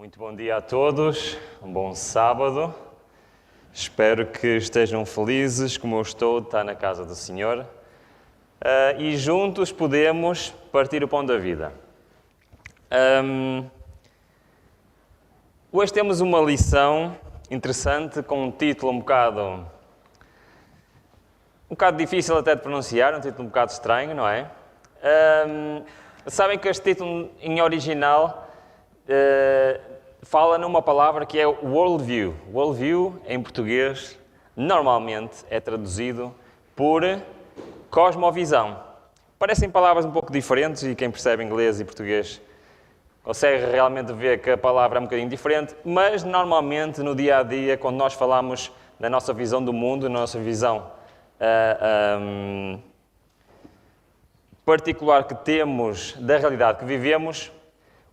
Muito bom dia a todos, um bom sábado. Espero que estejam felizes, como eu estou, de estar na casa do Senhor. E juntos podemos partir o pão da vida. Hoje temos uma lição interessante com um título um bocado difícil até de pronunciar, um título um bocado estranho, não é? Sabem que este título em original fala numa palavra que é worldview. Worldview, em português, normalmente é traduzido por cosmovisão. Parecem palavras um pouco diferentes e quem percebe inglês e português consegue realmente ver que a palavra é um bocadinho diferente, mas normalmente no dia a dia, quando nós falamos da nossa visão do mundo, na nossa visão particular que temos da realidade que vivemos,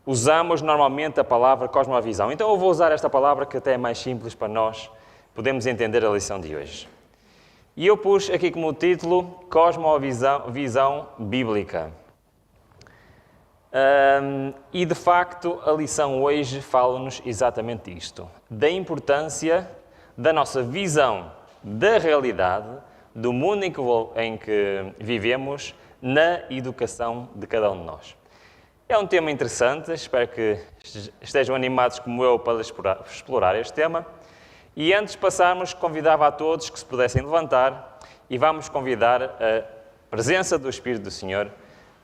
usamos normalmente a palavra cosmovisão. Então eu vou usar esta palavra que até é mais simples para nós podermos entender a lição de hoje. E eu pus aqui como título Cosmovisão Bíblica. E de facto a lição hoje fala-nos exatamente isto, da importância da nossa visão da realidade, do mundo em que vivemos, na educação de cada um de nós. É um tema interessante, espero que estejam animados como eu para explorar este tema. E antes de passarmos, convidava a todos que se pudessem levantar e vamos convidar a presença do Espírito do Senhor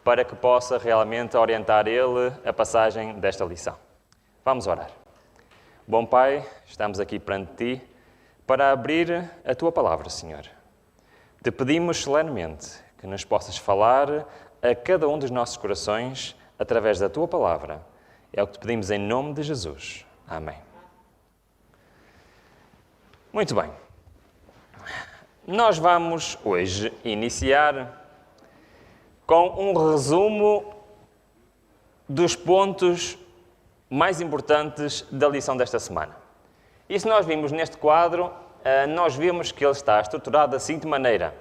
para que possa realmente orientar Ele a passagem desta lição. Vamos orar. Bom Pai, estamos aqui perante Ti para abrir a Tua palavra, Senhor. Te pedimos solenemente que nos possas falar a cada um dos nossos corações através da Tua palavra. É o que te pedimos em nome de Jesus. Amém. Muito bem. Nós vamos hoje iniciar com um resumo dos pontos mais importantes da lição desta semana. E se nós vimos neste quadro, nós vimos que ele está estruturado da seguinte maneira.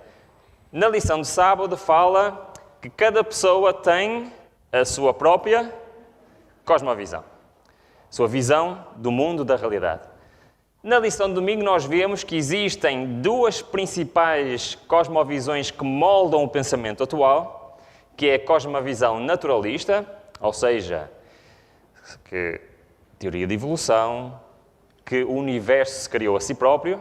Na lição de sábado fala que cada pessoa tem a sua própria cosmovisão, sua visão do mundo, da realidade. Na lição de domingo nós vemos que existem duas principais cosmovisões que moldam o pensamento atual, que é a cosmovisão naturalista, ou seja, que teoria de evolução, que o universo se criou a si próprio,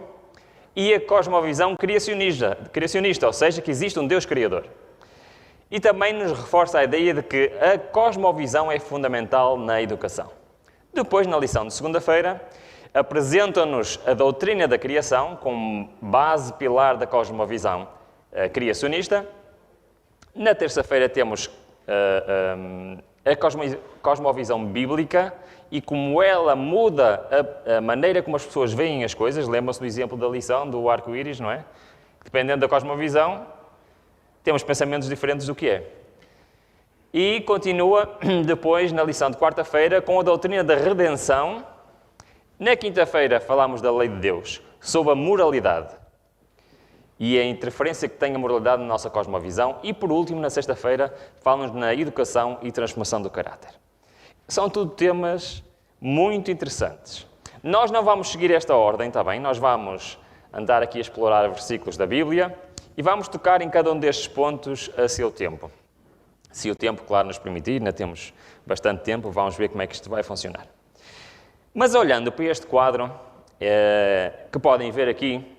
e a cosmovisão criacionista, ou seja, que existe um Deus Criador. E também nos reforça a ideia de que a cosmovisão é fundamental na educação. Depois, na lição de segunda-feira, apresenta-nos a doutrina da criação como base pilar da cosmovisão criacionista. Na terça-feira temos a cosmovisão bíblica e como ela muda a maneira como as pessoas veem as coisas. Lembram-se do exemplo da lição do arco-íris, não é? Dependendo da cosmovisão, temos pensamentos diferentes do que é. E continua depois na lição de quarta-feira com a doutrina da redenção. Na quinta-feira falamos da lei de Deus, sobre a moralidade e a interferência que tem a moralidade na nossa cosmovisão. E por último, na sexta-feira, falamos na educação e transformação do caráter. São tudo temas muito interessantes. Nós não vamos seguir esta ordem, está bem? Nós vamos andar aqui a explorar versículos da Bíblia e vamos tocar em cada um destes pontos a seu tempo. Se o tempo, claro, nos permitir, ainda temos bastante tempo, vamos ver como é que isto vai funcionar. Mas olhando para este quadro, que podem ver aqui,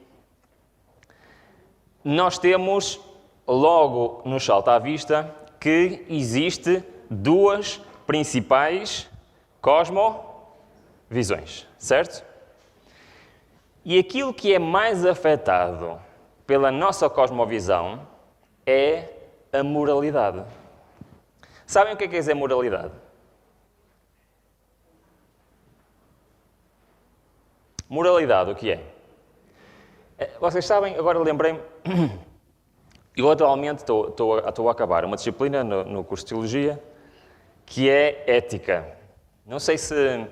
nós temos, logo nos salta à vista, que existe duas principais cosmovisões, certo? E aquilo que é mais afetado pela nossa cosmovisão é a moralidade. Sabem o que é dizer moralidade? Moralidade, o que é? Vocês sabem, agora lembrei-me, eu atualmente estou a acabar uma disciplina no curso de Teologia, que é ética. Não sei se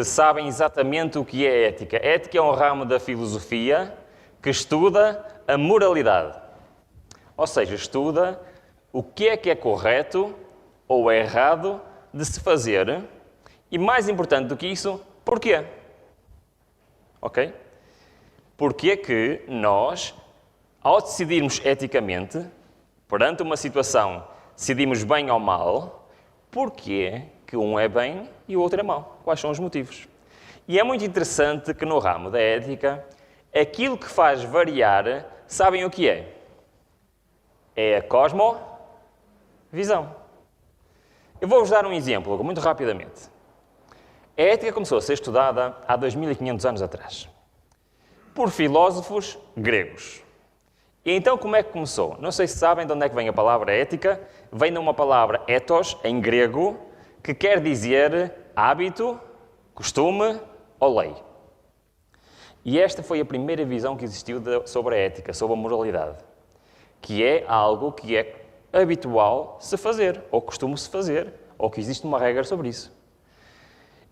sabem exatamente o que é ética. Ética é um ramo da filosofia que estuda a moralidade. Ou seja, estuda o que é correto ou errado de se fazer E mais importante do que isso, porquê? Ok? Porquê que nós, ao decidirmos eticamente, perante uma situação, decidimos bem ou mal, porquê que um é bem e o outro é mau? Quais são os motivos? E é muito interessante que no ramo da ética, aquilo que faz variar, sabem o que é? É a cosmovisão. Eu vou-vos dar um exemplo, muito rapidamente. A ética começou a ser estudada há 2500 anos atrás, por filósofos gregos. E então como é que começou? Não sei se sabem de onde é que vem a palavra ética. Vem de uma palavra ethos, em grego, que quer dizer hábito, costume ou lei. E esta foi a primeira visão que existiu sobre a ética, sobre a moralidade, que é algo que é habitual se fazer, ou costume-se fazer, ou que existe uma regra sobre isso.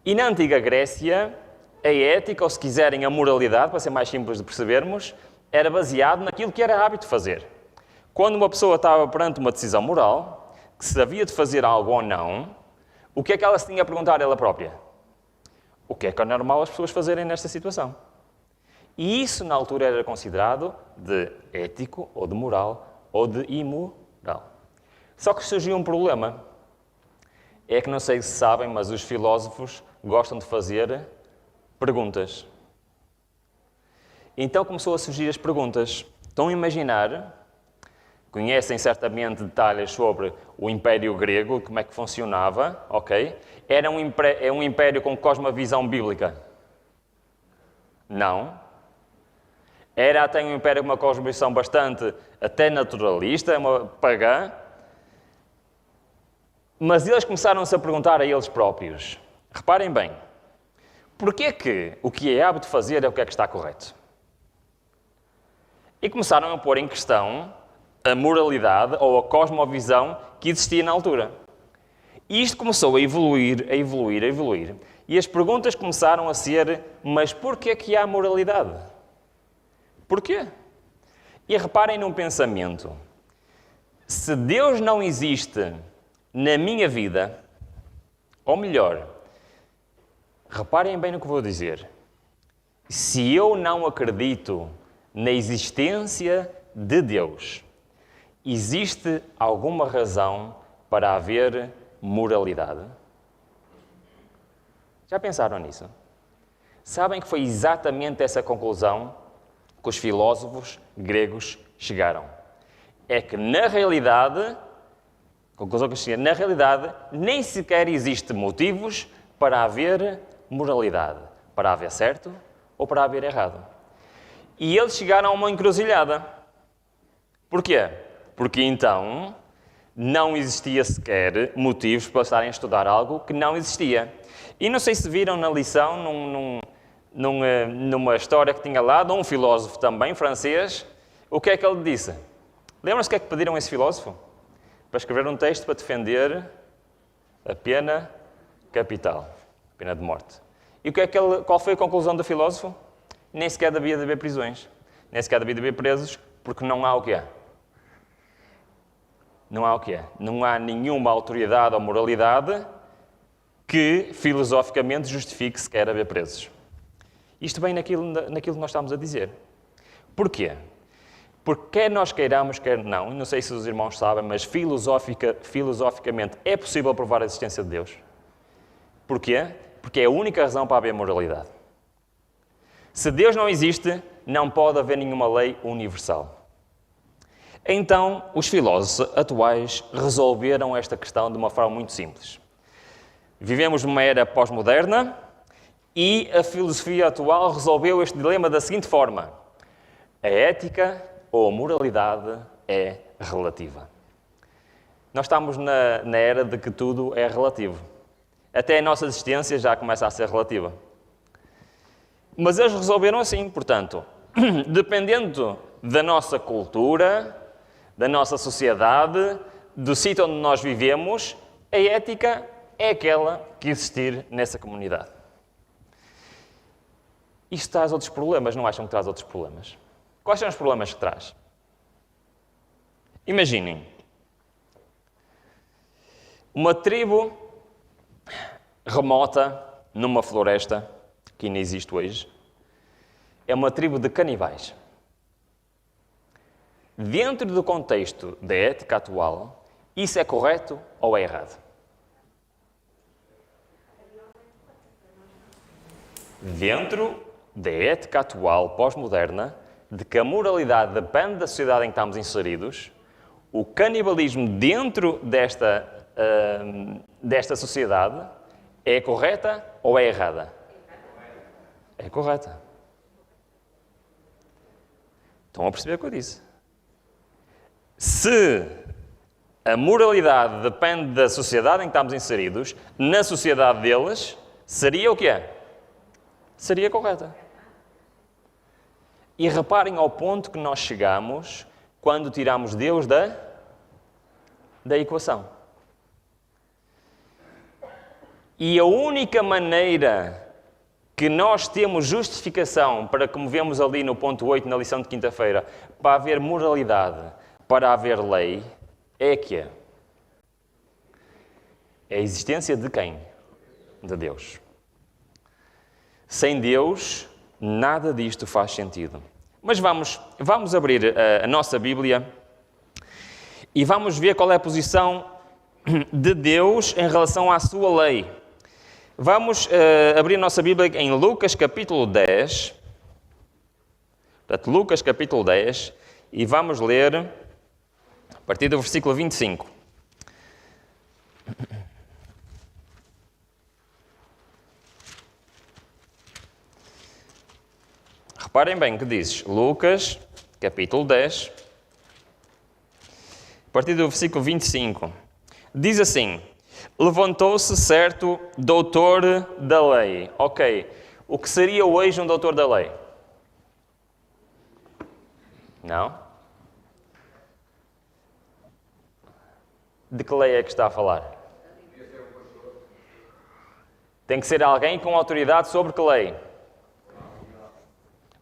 E na antiga Grécia, a ética, ou se quiserem a moralidade, para ser mais simples de percebermos, era baseado naquilo que era hábito fazer. Quando uma pessoa estava perante uma decisão moral, que se havia de fazer algo ou não, o que é que ela se tinha a perguntar ela própria? O que é normal as pessoas fazerem nesta situação? E isso, na altura, era considerado de ético, ou de moral, ou de imoral. Só que surgiu um problema. É que não sei se sabem, mas os filósofos gostam de fazer perguntas. Então começou a surgir as perguntas. Estão a imaginar, conhecem certamente detalhes sobre o Império Grego, como é que funcionava, ok? Era um império com cosmovisão bíblica? Não. Era até um império com uma cosmovisão bastante até naturalista, uma pagã. Mas eles começaram-se a perguntar a eles próprios. Reparem bem, porquê que o que é hábito fazer é o que é que está correto? E começaram a pôr em questão a moralidade ou a cosmovisão que existia na altura. E isto começou a evoluir, a evoluir, a evoluir. E as perguntas começaram a ser, mas porquê que há moralidade? Porquê? E reparem num pensamento. Se Deus não existe na minha vida, ou melhor, reparem bem no que vou dizer. Se eu não acredito na existência de Deus, existe alguma razão para haver moralidade? Já pensaram nisso? Sabem que foi exatamente essa conclusão que os filósofos gregos chegaram. É que, na realidade, conclusão que eu cheguei, na realidade, nem sequer existe motivos para haver moralidade. Para haver certo ou para haver errado. E eles chegaram a uma encruzilhada. Porquê? Porque então não existia sequer motivos para estarem a estudar algo que não existia. E não sei se viram na lição, numa história que tinha lá, de um filósofo também, francês, o que é que ele disse? Lembram-se o que é que pediram a esse filósofo? Para escrever um texto para defender a pena capital, a pena de morte. E qual foi a conclusão do filósofo? Nem sequer devia de haver prisões. Nem sequer devia de haver presos, porque não há o que é. Não há o que é. Não há nenhuma autoridade ou moralidade que, filosoficamente, justifique sequer haver presos. Isto vem naquilo que nós estamos a dizer. Porquê? Porque quer nós queiramos, quer não sei se os irmãos sabem, mas filosoficamente é possível provar a existência de Deus. Porquê? Porque é a única razão para haver moralidade. Se Deus não existe, não pode haver nenhuma lei universal. Então, os filósofos atuais resolveram esta questão de uma forma muito simples. Vivemos numa era pós-moderna e a filosofia atual resolveu este dilema da seguinte forma: a ética ou a moralidade é relativa. Nós estamos na era de que tudo é relativo. Até a nossa existência já começa a ser relativa. Mas eles resolveram assim, portanto, dependendo da nossa cultura, da nossa sociedade, do sítio onde nós vivemos, a ética é aquela que existir nessa comunidade. Isto traz outros problemas, não acham que traz outros problemas? Quais são os problemas que traz? Imaginem, uma tribo remota, numa floresta, que ainda existe hoje, é uma tribo de canibais. Dentro do contexto da ética atual, isso é correto ou é errado? Dentro da ética atual, pós-moderna, de que a moralidade depende da sociedade em que estamos inseridos, o canibalismo dentro desta sociedade é correta ou é errada? É correta. Estão a perceber o que eu disse? Se a moralidade depende da sociedade em que estamos inseridos, na sociedade deles, seria o quê? Seria correta. E reparem ao ponto que nós chegamos quando tiramos Deus da equação. E a única maneira que nós temos justificação para, como vemos ali no ponto 8, na lição de quinta-feira, para haver moralidade, para haver lei, é que é a existência de quem? De Deus. Sem Deus, nada disto faz sentido. Mas vamos abrir a nossa Bíblia e vamos ver qual é a posição de Deus em relação à sua lei. Vamos abrir a nossa Bíblia em Lucas capítulo 10. Portanto, Lucas capítulo 10, e vamos ler a partir do versículo 25. Reparem bem o que dizes. Lucas, capítulo 10, a partir do versículo 25. Diz assim: levantou-se certo doutor da lei. Ok, o que seria hoje um doutor da lei? Não? De que lei é que está a falar? Tem que ser alguém com autoridade sobre que lei?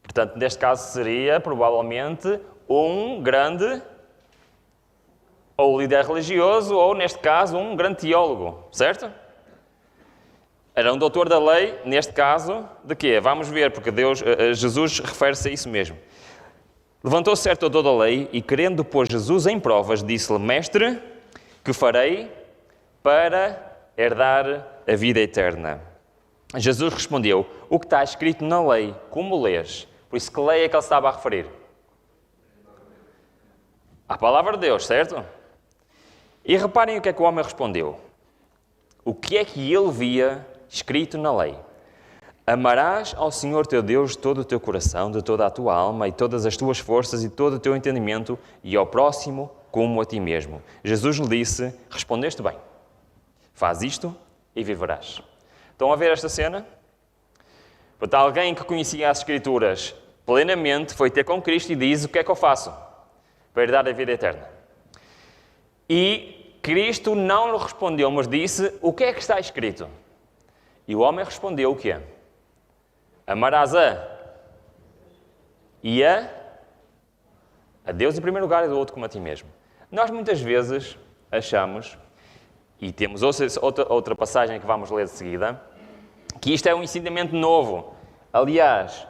Portanto, neste caso seria, provavelmente, um grande ou líder religioso, ou, neste caso, um grande teólogo, certo? Era um doutor da lei, neste caso, de quê? Vamos ver, porque Jesus refere-se a isso mesmo. Levantou-se certo doutor da lei e, querendo pôr Jesus em provas, disse-lhe: Mestre, que farei para herdar a vida eterna? Jesus respondeu: o que está escrito na lei, como lês? Por isso, que lei é que ele estava a referir? A palavra de Deus, certo? E reparem o que é que o homem respondeu. O que é que ele via escrito na lei? Amarás ao Senhor teu Deus de todo o teu coração, de toda a tua alma e todas as tuas forças e todo o teu entendimento, e ao próximo como a ti mesmo. Jesus lhe disse: respondeste bem. Faz isto e viverás. Estão a ver esta cena? Portanto, alguém que conhecia as Escrituras plenamente foi ter com Cristo e diz: o que é que eu faço para herdar a vida eterna? E Cristo não lhe respondeu, mas disse: o que é que está escrito? E o homem respondeu o quê? Amarás a Deus em primeiro lugar e do outro como a ti mesmo. Nós muitas vezes achamos, e temos outra passagem que vamos ler de seguida, que isto é um ensinamento novo. Aliás,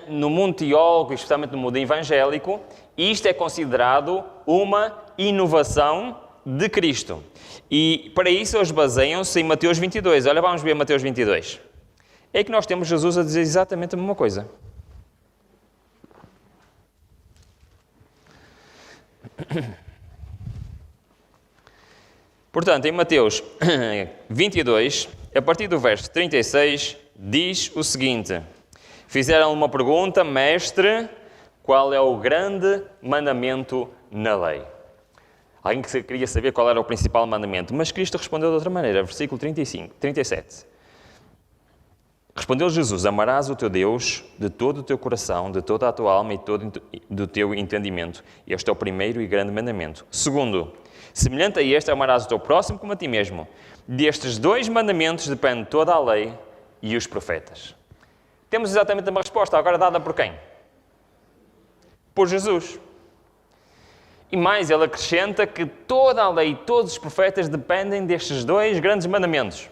no mundo teólogo, especialmente no mundo evangélico, isto é considerado uma inovação de Cristo. E para isso eles baseiam-se em Mateus 22. Olha, vamos ver Mateus 22. É que nós temos Jesus a dizer exatamente a mesma coisa. Portanto, em Mateus 22, a partir do verso 36, diz o seguinte: fizeram uma pergunta: Mestre, qual é o grande mandamento na lei? Alguém que queria saber qual era o principal mandamento, mas Cristo respondeu de outra maneira, versículo 37. Respondeu Jesus: amarás o teu Deus de todo o teu coração, de toda a tua alma e todo do teu entendimento. Este é o primeiro e grande mandamento. Segundo, semelhante a este, amarás o teu próximo como a ti mesmo. Destes dois mandamentos depende toda a lei e os profetas. Temos exatamente uma resposta, agora dada por quem? Por Jesus. E mais, ele acrescenta que toda a lei e todos os profetas dependem destes dois grandes mandamentos.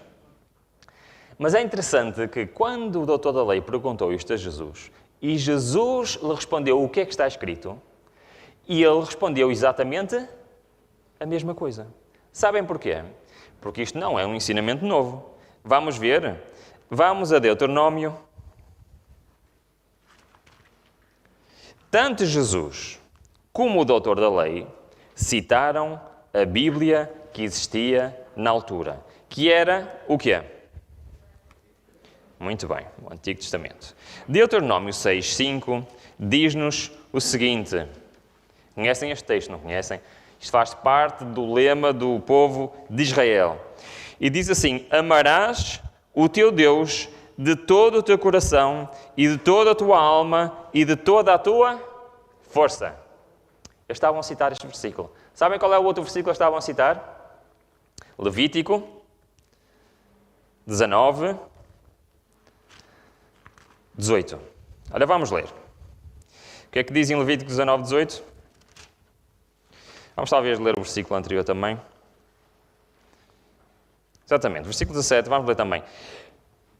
Mas é interessante que quando o doutor da lei perguntou isto a Jesus, e Jesus lhe respondeu o que é que está escrito, e ele respondeu exatamente a mesma coisa. Sabem porquê? Porque isto não é um ensinamento novo. Vamos ver. Vamos a Deuteronômio. Tanto Jesus como o doutor da lei citaram a Bíblia que existia na altura, que era o quê? Muito bem, o Antigo Testamento. Deuteronômio 6:5 diz-nos o seguinte. Conhecem este texto, não conhecem? Isto faz parte do lema do povo de Israel. E diz assim: amarás o teu Deus de todo o teu coração e de toda a tua alma e de toda a tua força. Eles estavam a citar este versículo. Sabem qual é o outro versículo que estavam a citar? Levítico 19, 18. Olha, vamos ler. O que é que diz em Levítico 19, 18? Vamos talvez ler o versículo anterior também. Exatamente, versículo 17, vamos ler também.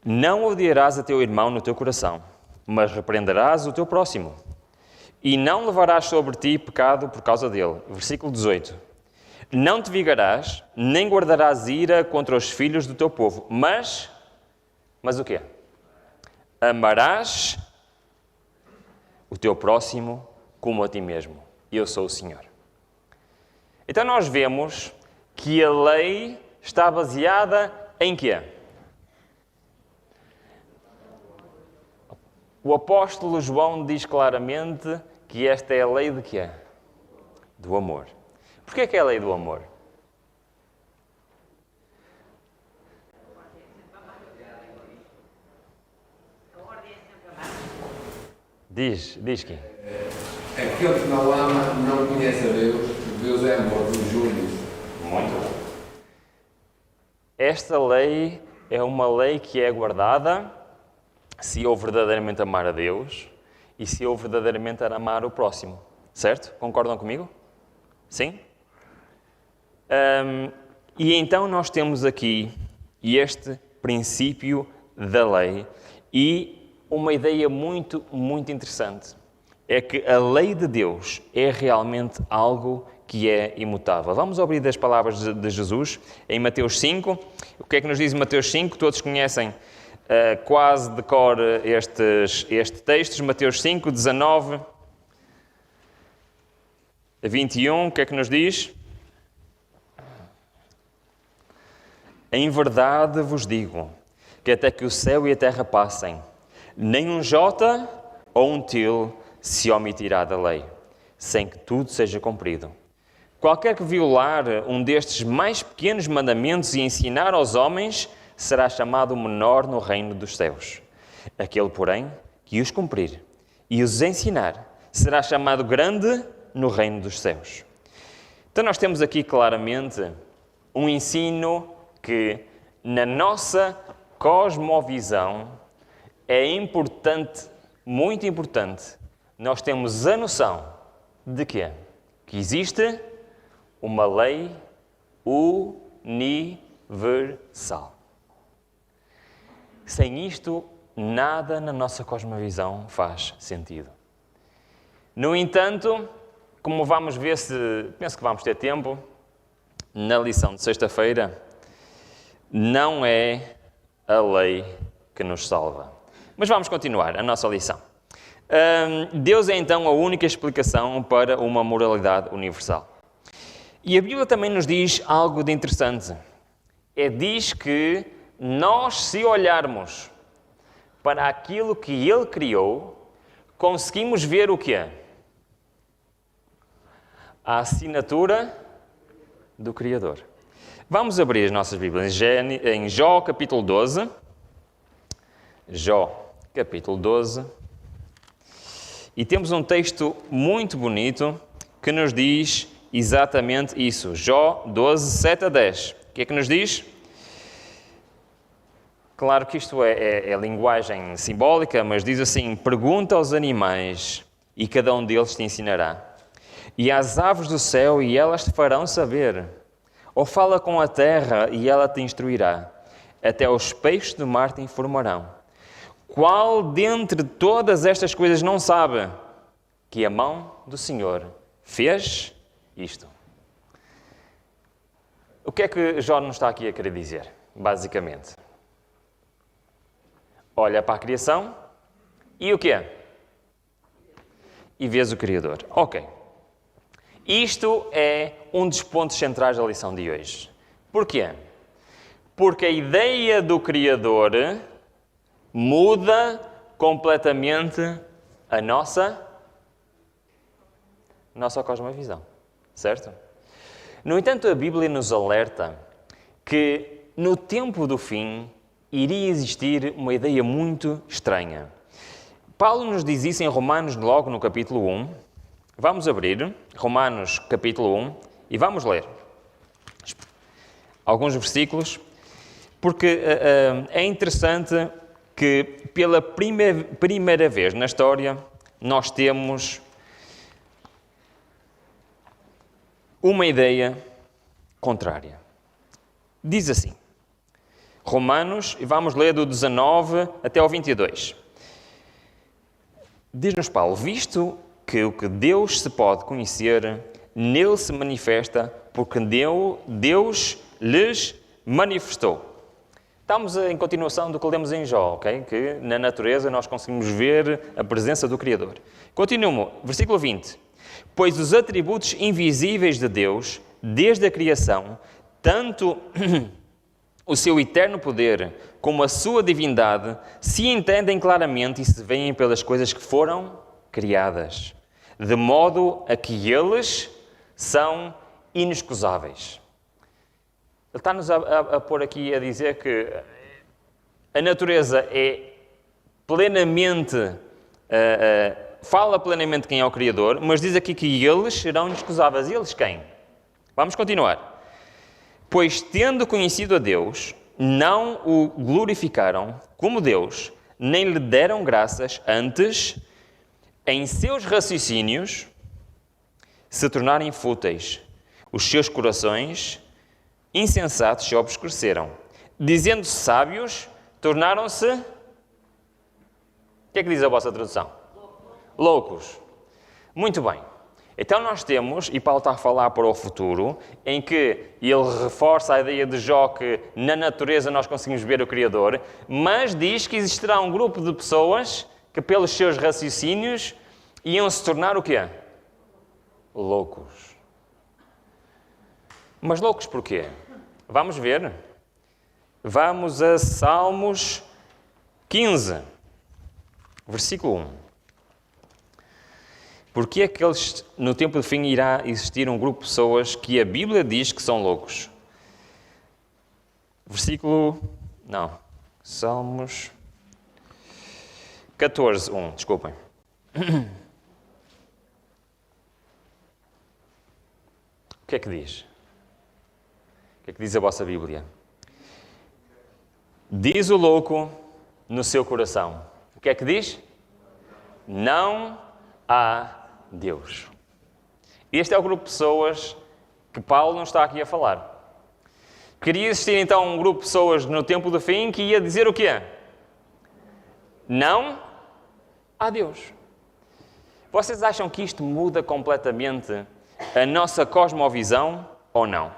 Não odiarás a teu irmão no teu coração, mas repreenderás o teu próximo. E não levarás sobre ti pecado por causa dele. Versículo 18. Não te vingarás, nem guardarás ira contra os filhos do teu povo, mas o quê? Amarás o teu próximo como a ti mesmo. Eu sou o Senhor. Então nós vemos que a lei está baseada em quê? O apóstolo João diz claramente que esta é a lei de quê? Do amor. Porquê que é a lei do amor? Diz que? Aquele que não ama não conhece a Deus, Deus é amor, Deus jura isso. Muito bom. Esta lei é uma lei que é guardada se eu verdadeiramente amar a Deus e se eu verdadeiramente amar o próximo. Certo? Concordam comigo? Sim? E então nós temos aqui este princípio da lei e uma ideia muito, muito interessante. É que a lei de Deus é realmente algo que é imutável. Vamos abrir as palavras de Jesus em Mateus 5. O que é que nos diz Mateus 5? Todos conhecem quase de cor este texto. Mateus 5, 19 a 21. O que é que nos diz? Em verdade vos digo que até que o céu e a terra passem, nem um jota ou um til se omitirá da lei, sem que tudo seja cumprido. Qualquer que violar um destes mais pequenos mandamentos e ensinar aos homens, será chamado menor no reino dos céus. Aquele, porém, que os cumprir e os ensinar, será chamado grande no reino dos céus. Então nós temos aqui claramente um ensino que, na nossa cosmovisão, é importante, muito importante, nós temos a noção de quê? Que existe uma lei universal. Sem isto, nada na nossa cosmovisão faz sentido. No entanto, como vamos ver, penso que vamos ter tempo, na lição de sexta-feira, não é a lei que nos salva. Mas vamos continuar a nossa lição. Deus é então a única explicação para uma moralidade universal. E a Bíblia também nos diz algo de interessante. Diz que nós, se olharmos para aquilo que Ele criou, conseguimos ver o que é? A assinatura do Criador. Vamos abrir as nossas Bíblias em Jó, capítulo 12. Jó, capítulo 12. E temos um texto muito bonito que nos diz exatamente isso. Jó 12, 7 a 10. O que é que nos diz? Claro que isto é linguagem simbólica, mas diz assim: pergunta aos animais e cada um deles te ensinará. E às aves do céu e elas te farão saber. Ou fala com a terra e ela te instruirá. até os peixes do mar te informarão. Qual dentre todas estas coisas não sabe que a mão do Senhor fez isto? O que é que Jó nos está aqui a querer dizer, basicamente? Olha para a criação e o quê? E vês o Criador. Ok. Isto é um dos pontos centrais da lição de hoje. Porquê? Porque a ideia do Criador muda completamente a nossa cosmovisão. Certo? No entanto, a Bíblia nos alerta que no tempo do fim iria existir uma ideia muito estranha. Paulo nos diz isso em Romanos, logo no capítulo 1. Vamos abrir Romanos, capítulo 1, e vamos ler alguns versículos, porque é interessante que pela primeira vez na história nós temos uma ideia contrária. Diz assim, Romanos, e vamos ler do 19 até ao 22. Diz-nos Paulo, visto que o que Deus se pode conhecer, nele se manifesta, porque Deus lhes manifestou. Estamos em continuação do que lemos em Jó, ok? Que na natureza nós conseguimos ver a presença do Criador. Continuamos, versículo 20. Pois os atributos invisíveis de Deus, desde a criação, tanto o seu eterno poder como a sua divindade, se entendem claramente e se veem pelas coisas que foram criadas, de modo a que eles são inexcusáveis. Ele está-nos a pôr aqui a dizer que a natureza é plenamente, fala plenamente quem é o Criador, mas diz aqui que eles serão inexcusáveis. E eles quem? Vamos continuar. Pois, tendo conhecido a Deus, não o glorificaram como Deus, nem lhe deram graças, antes, em seus raciocínios, se tornarem fúteis. Os seus corações insensatos se obscureceram. Dizendo sábios, tornaram-se... O que é que diz a vossa tradução? Loucos. Muito bem. Então nós temos, e Paulo está a falar para o futuro, em que ele reforça a ideia de Jó que na natureza nós conseguimos ver o Criador, mas diz que existirá um grupo de pessoas que pelos seus raciocínios iam se tornar o quê? Loucos. Mas loucos porquê? Vamos ver. Vamos a Salmos 15, versículo 1. Porque é que no tempo do fim irá existir um grupo de pessoas que a Bíblia diz que são loucos? Salmos 14, 1, desculpem. O que é que diz? O que é que diz a vossa Bíblia? Diz o louco no seu coração. O que é que diz? Não há Deus. Este é o grupo de pessoas que Paulo não está aqui a falar. Queria existir então um grupo de pessoas no tempo do fim que ia dizer o quê? Não há Deus. Vocês acham que isto muda completamente a nossa cosmovisão ou não?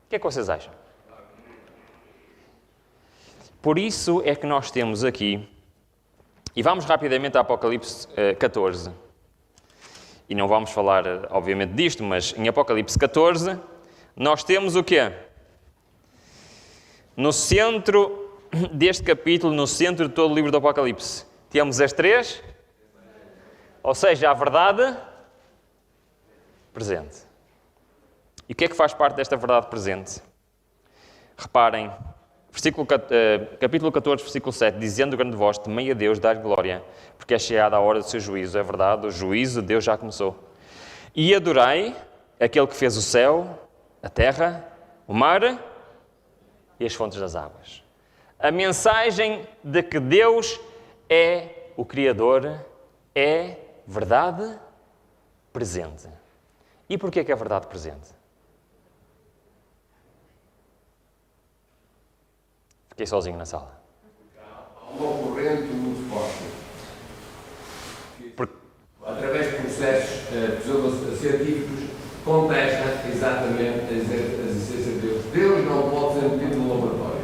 O que é que vocês acham? Por isso é que nós temos aqui, e vamos rapidamente a Apocalipse 14, e não vamos falar, obviamente, disto, mas em Apocalipse 14, nós temos o quê? No centro deste capítulo, no centro de todo o livro do Apocalipse, temos as três, ou seja, a verdade presente. E o que é que faz parte desta verdade presente? Reparem, capítulo 14, versículo 7, dizendo grande voz, temei a Deus, dai-lhe glória, porque é chegada a hora do seu juízo. É verdade, o juízo de Deus já começou. E adorai aquele que fez o céu, a terra, o mar e as fontes das águas. A mensagem de que Deus é o Criador é verdade presente. E porquê que é verdade presente? Fiquei sozinho na sala. Há uma corrente muito forte que, Por- através de processos científicos, contesta exatamente a existência de Deus. Deus não pode ser metido no laboratório.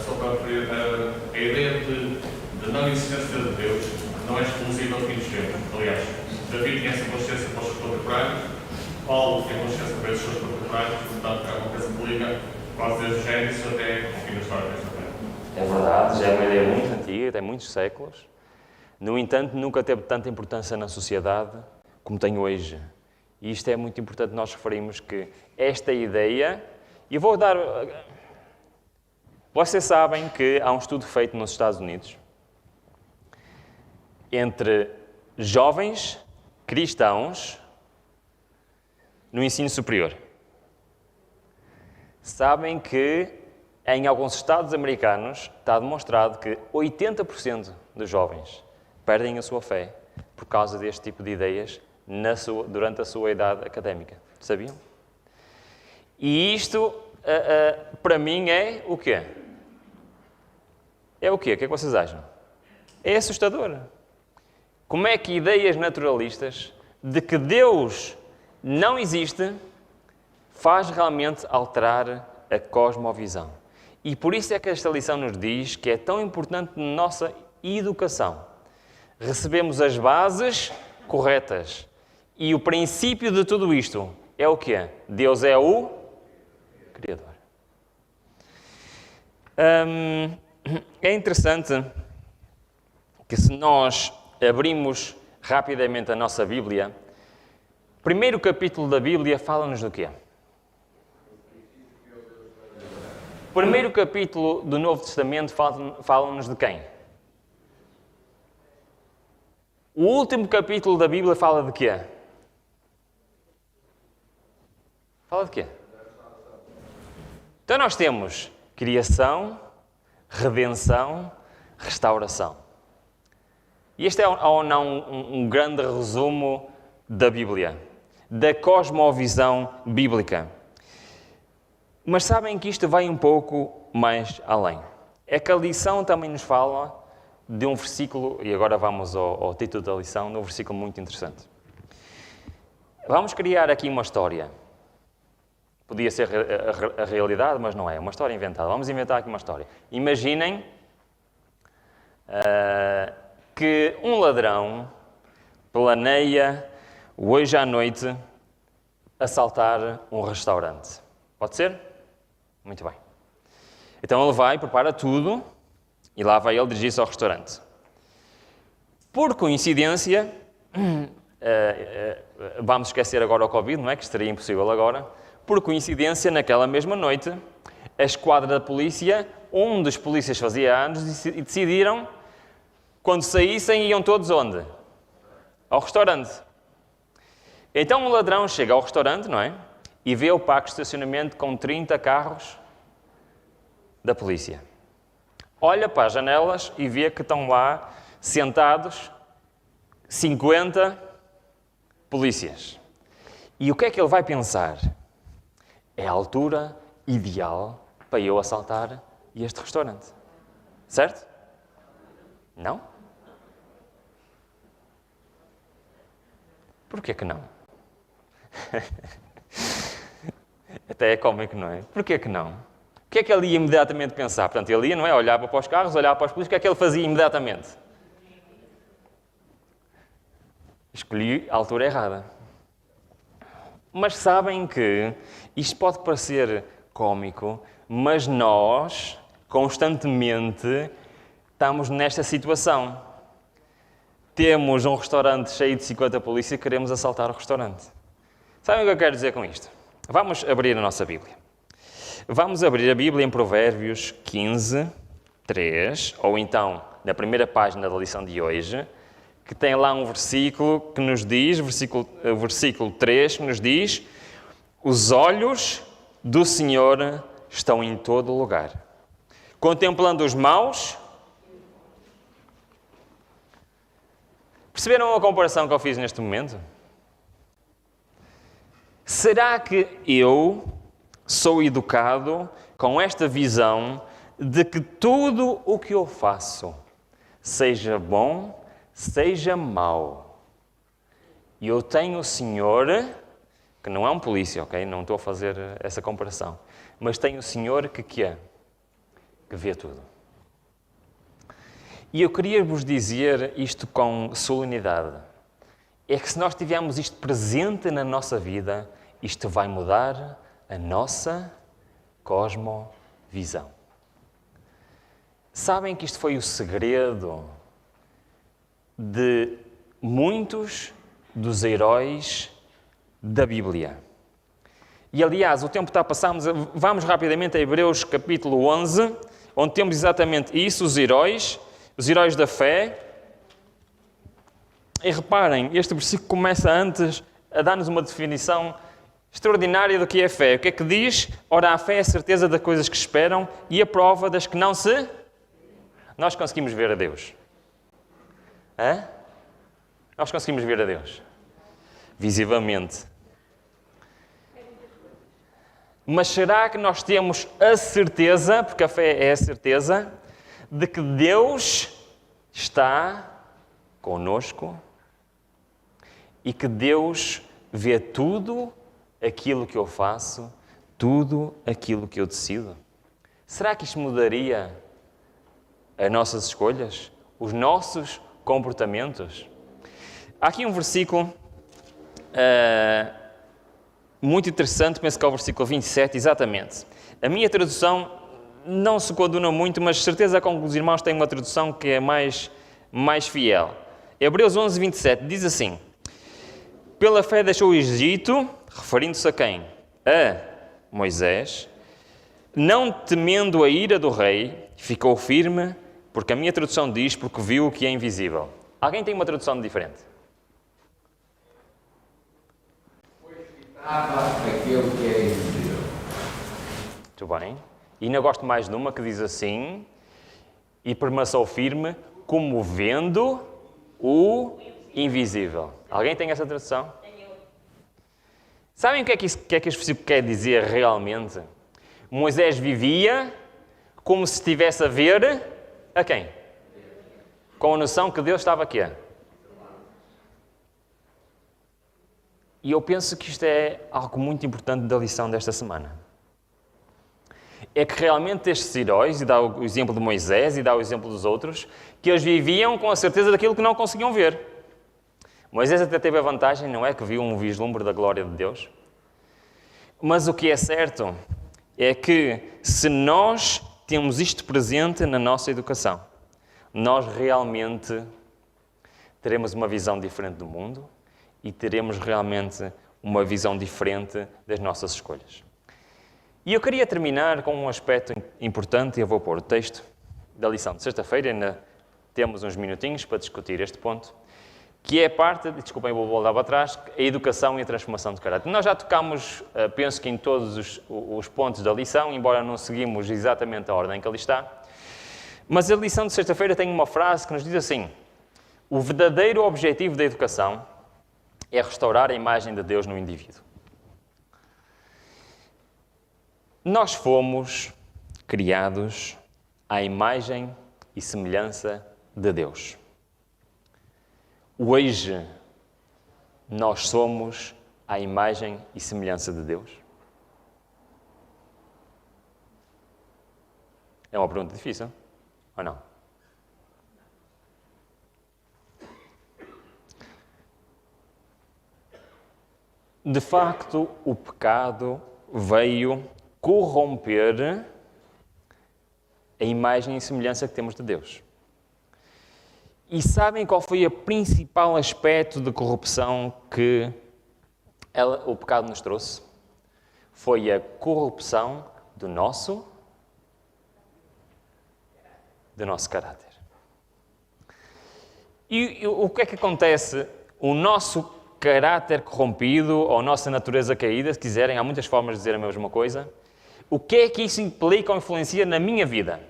Só para referir, a ideia de não existência de Deus não é exclusiva ao fim dos tempos. Aliás, Davi tinha essa consciência para os seus contemporâneos, Paulo tinha consciência para os seus contemporâneos, portanto é uma coisa que liga quase desde Gênesis até ao fim da história desta terra. É verdade, já é uma ideia muito antiga, tem muitos séculos. No entanto, nunca teve tanta importância na sociedade como tem hoje. E isto é muito importante nós referirmos que esta ideia, e vou dar... Vocês sabem que há um estudo feito nos Estados Unidos entre jovens cristãos no ensino superior. Sabem que em alguns estados americanos está demonstrado que 80% dos jovens perdem a sua fé por causa deste tipo de ideias durante a sua idade académica. Sabiam? E isto, para mim, é o quê? É o quê? O que é que vocês acham? É assustador. Como é que ideias naturalistas de que Deus não existe faz realmente alterar a cosmovisão? E por isso é que esta lição nos diz que é tão importante na nossa educação. Recebemos as bases corretas. E o princípio de tudo isto é o quê? Deus é o Criador. É interessante que se nós abrimos rapidamente a nossa Bíblia, o primeiro capítulo da Bíblia fala-nos do quê? O primeiro capítulo do Novo Testamento fala-nos de quem? O último capítulo da Bíblia fala de quê? Fala de quê? Então nós temos criação, redenção, restauração. E este é ou não um grande resumo da Bíblia, da cosmovisão bíblica. Mas sabem que isto vai um pouco mais além. É que a lição também nos fala de um versículo, e agora vamos ao título da lição, de um versículo muito interessante. Vamos criar aqui uma história. Podia ser a realidade, mas não é. Uma história inventada. Vamos inventar aqui uma história. Imaginem que um ladrão planeia, hoje à noite, assaltar um restaurante. Pode ser? Muito bem. Então ele vai, prepara tudo, e lá vai ele dirigir-se ao restaurante. Por coincidência, vamos esquecer agora o Covid, não é? Que seria impossível agora. Por coincidência, naquela mesma noite, a esquadra da polícia, um dos polícias fazia anos, e decidiram, quando saíssem, iam todos onde? Ao restaurante. Então o ladrão chega ao restaurante, não é? E vê o parque de estacionamento com 30 carros da polícia. Olha para as janelas e vê que estão lá sentados 50 polícias. E o que é que ele vai pensar? É a altura ideal para eu assaltar este restaurante. Certo? Não? Porquê que não? Até é cómico, não é? Porquê que não? O que é que ele ia imediatamente pensar? Portanto, ele ia, não é? Olhava para os carros, olhava para os polícias, o que é que ele fazia imediatamente? Escolhi a altura errada. Mas sabem que isto pode parecer cómico, mas nós, constantemente, estamos nesta situação. Temos um restaurante cheio de 50 polícias e queremos assaltar o restaurante. Sabem o que eu quero dizer com isto? Vamos abrir a nossa Bíblia. Vamos abrir a Bíblia em Provérbios 15, 3, ou então na primeira página da lição de hoje, que tem lá um versículo que nos diz, versículo 3, que nos diz: os olhos do Senhor estão em todo lugar, contemplando os maus. Perceberam a comparação que eu fiz neste momento? Será que eu, sou educado com esta visão de que tudo o que eu faço, seja bom, seja mau, e eu tenho o Senhor, que não é um polícia, ok? Não estou a fazer essa comparação, mas tenho o Senhor que é? Que vê tudo. E eu queria vos dizer isto com solenidade. É que se nós tivermos isto presente na nossa vida, isto vai mudar a nossa cosmovisão. Sabem que isto foi o segredo de muitos dos heróis da Bíblia. E, aliás, o tempo está a passar, mas vamos rapidamente a Hebreus capítulo 11, onde temos exatamente isso, os heróis da fé. E reparem, este versículo começa antes a dar-nos uma definição extraordinária do que é fé. O que é que diz? Ora, a fé é a certeza das coisas que esperam e a prova das que não se... Nós conseguimos ver a Deus. Hã? Nós conseguimos ver a Deus. Visivelmente. Mas será que nós temos a certeza, porque a fé é a certeza, de que Deus está conosco e que Deus vê tudo aquilo que eu faço, tudo aquilo que eu decido? Será que isto mudaria as nossas escolhas, os nossos comportamentos? Há aqui um versículo muito interessante, penso que é o versículo 27, exatamente. A minha tradução não se coaduna muito, mas certeza com que os irmãos têm uma tradução que é mais fiel. Hebreus 11, 27 diz assim: pela fé deixou o Egito, referindo-se a quem? A Moisés, não temendo a ira do rei, ficou firme, porque a minha tradução diz, porque viu o que é invisível. Alguém tem uma tradução diferente? Pois fitava aquele que é invisível. Muito bem. E ainda gosto mais de uma que diz assim: e permaneceu firme, como vendo o invisível. Alguém tem essa tradução? Sabem o que é que este versículo quer dizer realmente? Moisés vivia como se estivesse a ver a quem? Com a noção que Deus estava aqui. E eu penso que isto é algo muito importante da lição desta semana. É que realmente estes heróis, e dá o exemplo de Moisés e dá o exemplo dos outros, que eles viviam com a certeza daquilo que não conseguiam ver. Moisés até teve a vantagem, não é? Que viu um vislumbre da glória de Deus. Mas o que é certo é que se nós temos isto presente na nossa educação, nós realmente teremos uma visão diferente do mundo e teremos realmente uma visão diferente das nossas escolhas. E eu queria terminar com um aspecto importante, e eu vou pôr o texto da lição de sexta-feira, ainda temos uns minutinhos para discutir este ponto, que é a parte, desculpem, vou voltar para trás, a educação e a transformação de caráter. Nós já tocámos, penso que em todos os pontos da lição, embora não seguimos exatamente a ordem que ali está, mas a lição de sexta-feira tem uma frase que nos diz assim: o verdadeiro objetivo da educação é restaurar a imagem de Deus no indivíduo. Nós fomos criados à imagem e semelhança de Deus. Hoje, nós somos à imagem e semelhança de Deus? É uma pergunta difícil, ou não? De facto, o pecado veio corromper a imagem e semelhança que temos de Deus. E sabem qual foi o principal aspecto de corrupção que o pecado nos trouxe? Foi a corrupção do nosso caráter. E o que é que acontece? O nosso caráter corrompido, ou a nossa natureza caída, se quiserem, há muitas formas de dizer a mesma coisa. O que é que isso implica ou influencia na minha vida?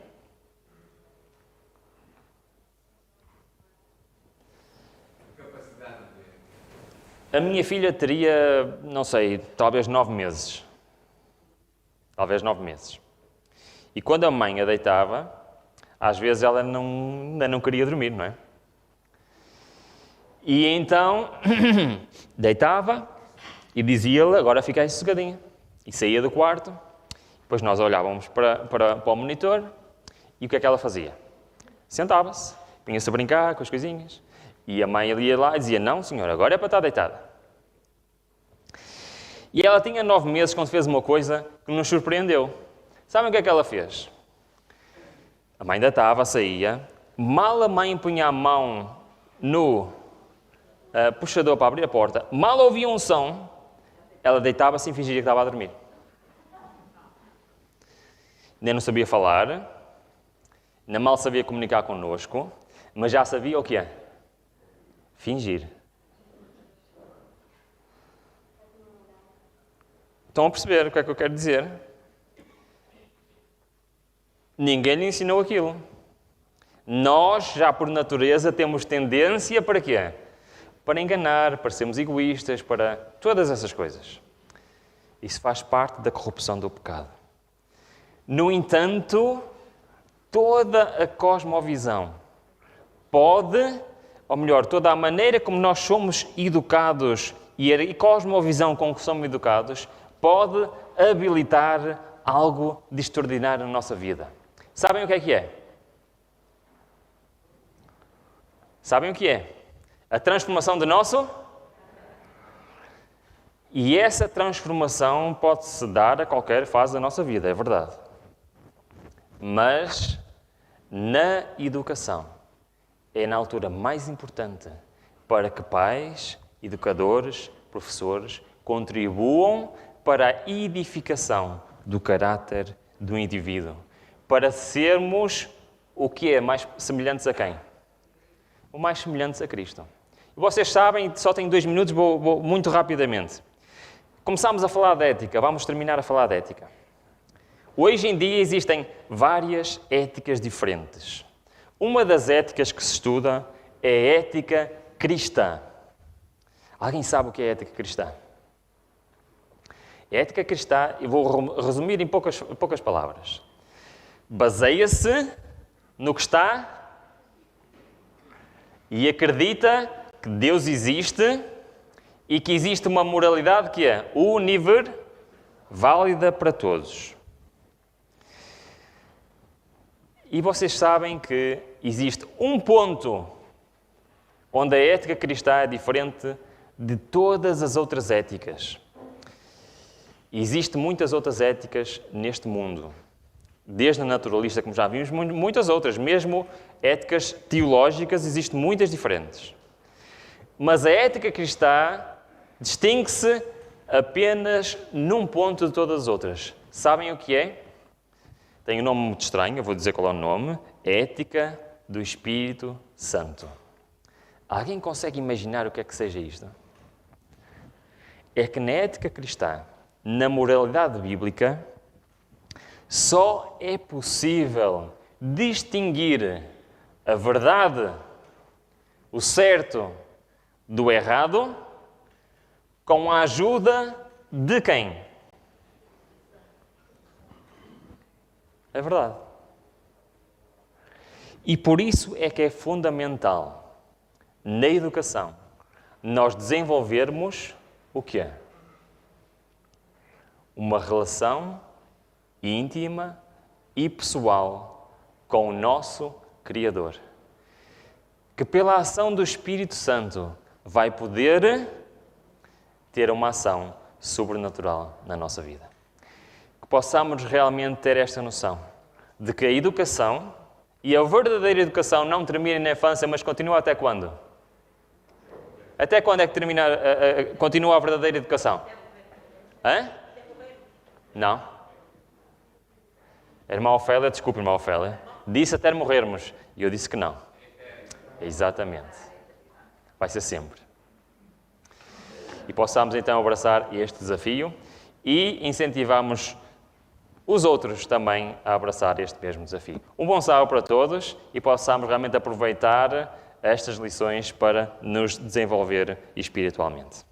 A minha filha teria, não sei, talvez 9 meses. talvez 9 meses. E quando a mãe a deitava, às vezes ela ainda não queria dormir, não é? E então, deitava e dizia-lhe, agora fica aí sossegadinha. E saía do quarto, depois nós olhávamos para o monitor e o que é que ela fazia? Sentava-se, punha-se a brincar com as coisinhas e a mãe ia lá e dizia, não senhor, agora é para estar deitada. E ela tinha 9 meses quando fez uma coisa que nos surpreendeu. Sabem o que é que ela fez? A mãe deitava, saía, mal a mãe punha a mão no puxador para abrir a porta, mal ouvia um som, ela deitava-se e fingia que estava a dormir. Nem não sabia falar, nem mal sabia comunicar connosco, mas já sabia o que é? Fingir. Estão a perceber o que é que eu quero dizer? Ninguém lhe ensinou aquilo. Nós, já por natureza, temos tendência para quê? Para enganar, para sermos egoístas, para todas essas coisas. Isso faz parte da corrupção do pecado. No entanto, toda a cosmovisão pode, ou melhor, toda a maneira como nós somos educados e a cosmovisão com que somos educados pode habilitar algo de extraordinário na nossa vida. Sabem o que é que é? Sabem o que é? A transformação do nosso... E essa transformação pode-se dar a qualquer fase da nossa vida, é verdade. Mas, na educação, é na altura mais importante para que pais, educadores, professores contribuam para a edificação do caráter do indivíduo, para sermos o que é mais semelhantes a quem? O mais semelhantes a Cristo. E vocês sabem, só tenho 2 minutos, vou muito rapidamente. Começámos a falar de ética, vamos terminar a falar de ética. Hoje em dia existem várias éticas diferentes. Uma das éticas que se estuda é a ética cristã. Alguém sabe o que é a ética cristã? A ética cristã, eu vou resumir em poucas palavras. Baseia-se no que está e acredita que Deus existe e que existe uma moralidade que é válida para todos. E vocês sabem que existe um ponto onde a ética cristã é diferente de todas as outras éticas. Existem muitas outras éticas neste mundo. Desde a naturalista, como já vimos, muitas outras. Mesmo éticas teológicas, existem muitas diferentes. Mas a ética cristã distingue-se apenas num ponto de todas as outras. Sabem o que é? Tem um nome muito estranho, eu vou dizer qual é o nome. Ética do Espírito Santo. Alguém consegue imaginar o que é que seja isto? É que na ética cristã, na moralidade bíblica, só é possível distinguir a verdade, o certo, do errado, com a ajuda de quem? É verdade. E por isso é que é fundamental, na educação, nós desenvolvermos o quê? Uma relação íntima e pessoal com o nosso Criador, que pela ação do Espírito Santo vai poder ter uma ação sobrenatural na nossa vida. Que possamos realmente ter esta noção de que a educação e a verdadeira educação não termina na infância, mas continua até quando? Até quando é que continua a verdadeira educação? Hã? Não. A irmã Ofélia, desculpe, irmã Ofélia, disse até morrermos. E eu disse que não. Exatamente. Vai ser sempre. E possamos então abraçar este desafio e incentivamos os outros também a abraçar este mesmo desafio. Um bom sábado para todos e possamos realmente aproveitar estas lições para nos desenvolver espiritualmente.